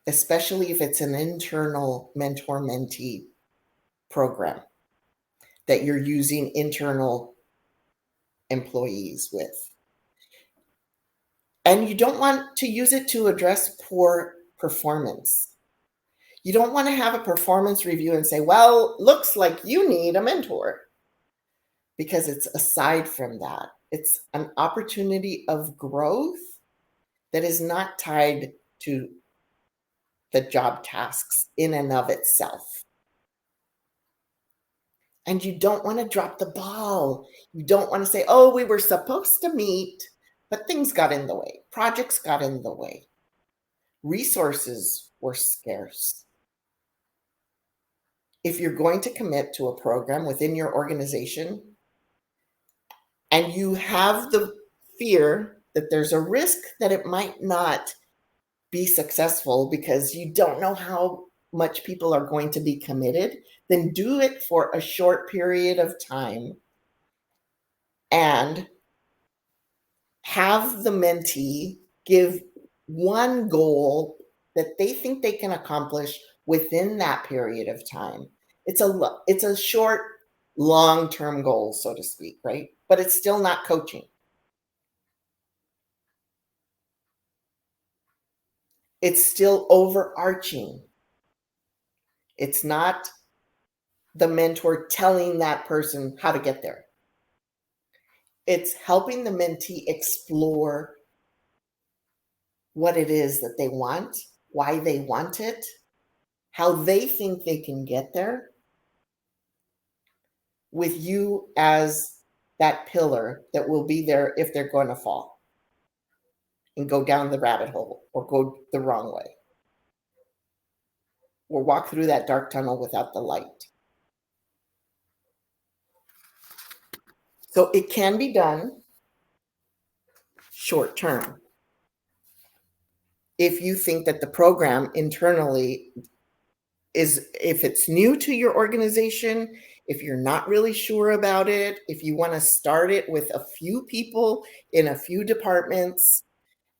especially if it's an internal mentor-mentee program that you're using internal employees with. And you don't want to use it to address poor performance. You don't want to have a performance review and say, well, looks like you need a mentor, because it's aside from that. It's an opportunity of growth that is not tied to the job tasks in and of itself. And you don't want to drop the ball. You don't want to say, oh, we were supposed to meet, but things got in the way. Projects got in the way. Resources were scarce. If you're going to commit to a program within your organization and you have the fear that there's a risk that it might not be successful because you don't know how much people are going to be committed, then do it for a short period of time and have the mentee give one goal that they think they can accomplish within that period of time. It's a short, long-term goal, so to speak, right? But it's still not coaching. It's still overarching. It's not the mentor telling that person how to get there. It's helping the mentee explore what it is that they want, why they want it, how they think they can get there, with you as that pillar that will be there if they're going to fall and go down the rabbit hole or go the wrong way or walk through that dark tunnel without the light. So it can be done short term. If you think that the program internally is, if it's new to your organization, if you're not really sure about it, if you want to start it with a few people in a few departments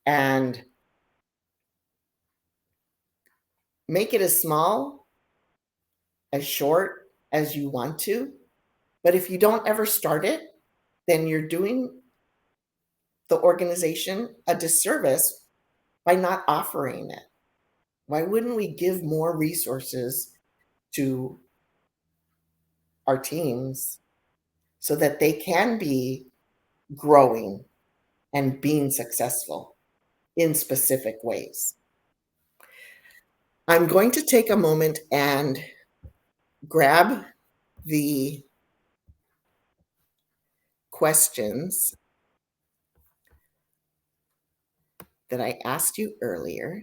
and make it as small, as short as you want to. But if you don't ever start it, then you're doing the organization a disservice by not offering it. Why wouldn't we give more resources to our teams so that they can be growing and being successful in specific ways? I'm going to take a moment and grab the questions that I asked you earlier.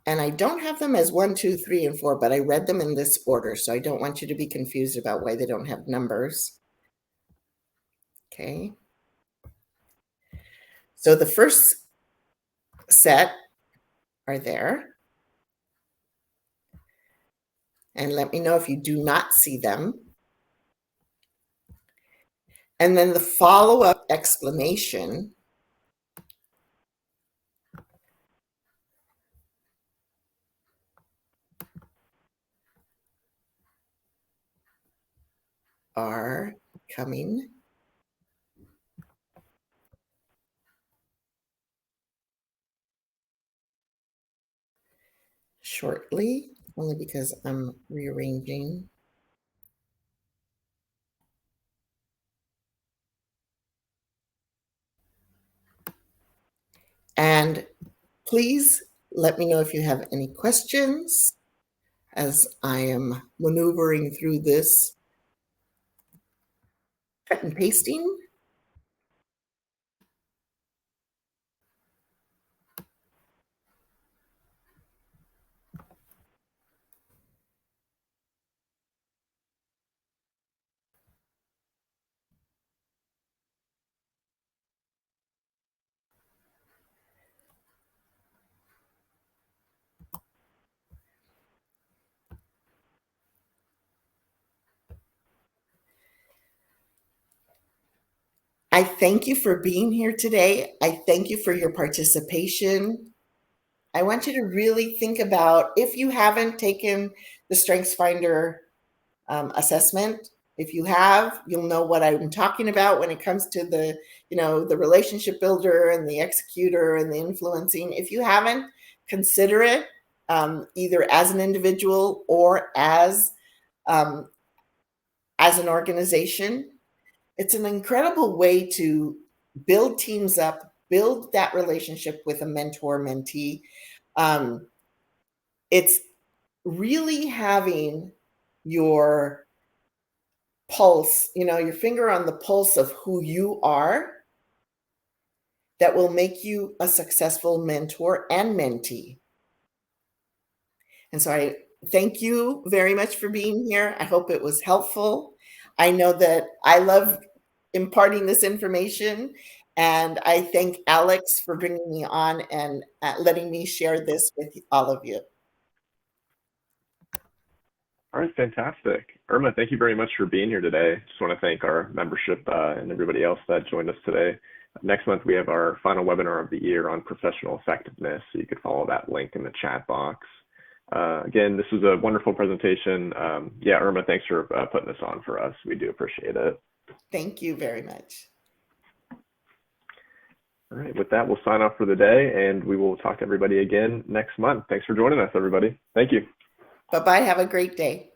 And I don't have them as 1, 2, 3, and 4, but I read them in this order. So I don't want you to be confused about why they don't have numbers. Okay. So the first set are there. And let me know if you do not see them. And then the follow-up explanation are coming shortly, only because I'm rearranging. And please let me know if you have any questions as I am maneuvering through this cut and pasting. I thank you for being here today. I thank you for your participation. I want you to really think about, if you haven't taken the StrengthsFinder assessment, if you have, you'll know what I'm talking about when it comes to the, the relationship builder and the executor and the influencing. If you haven't, consider it either as an individual or as an organization. It's an incredible way to build teams up, build that relationship with a mentor mentee. It's really having your pulse, your finger on the pulse of who you are, that will make you a successful mentor and mentee. And so I thank you very much for being here. I hope it was helpful. I know that I love imparting this information, and I thank Alex for bringing me on and letting me share this with all of you. All right, fantastic. Irma, thank you very much for being here today. Just want to thank our membership and everybody else that joined us today. Next month, we have our final webinar of the year on professional effectiveness. So you could follow that link in the chat box. Again, this was a wonderful presentation. Yeah, Irma, thanks for putting this on for us. We do appreciate it. Thank you very much. All right, with that, we'll sign off for the day, and we will talk to everybody again next month. Thanks for joining us, everybody. Thank you. Bye-bye. Have a great day.